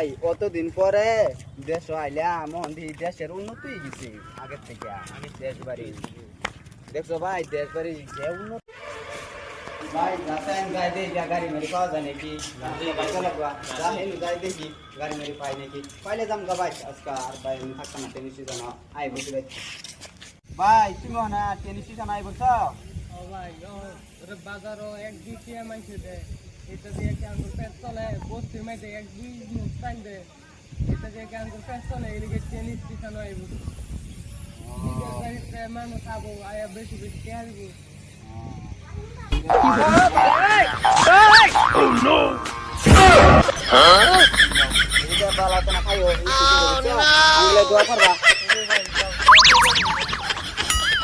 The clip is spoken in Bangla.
ভাই কতদিন পরে দেশ আইলাম দেশের উন্নতি গেছে আগের থেকে দেশ বাড়ি দেখছো ভাই দেশ বাড়ি যে উন্নতি ভাই যাচ্ছেন গাই দেখি গাড়ি মেরি পাওয়া যায় নাকি যাই দেখি গাড়ি মেরি পাই নাকি পাইলে যাম গা ভাই আজকে আর ভাই থাকতাম না টেনিস সিজন আই বসে ভাই তুমি না টেনিস সিজন আই বলছো ও ভাই ওরে বাজারও এক দুই টিয়া মাইছে দে এটা দিয়ে কি আঙ্গুর পেট চলে বস্তির মাইতে এক দুই মুখ টাইম দে এটা দিয়ে কি আঙ্গুর পেট চলে এদিকে টেনিস শিখানো আইব নিজের বাড়িতে মানুষ খাবো আয়া বেশি বেশি কে আসবো বালা তো না খাইও আঙ্গুলে দোয়া করবা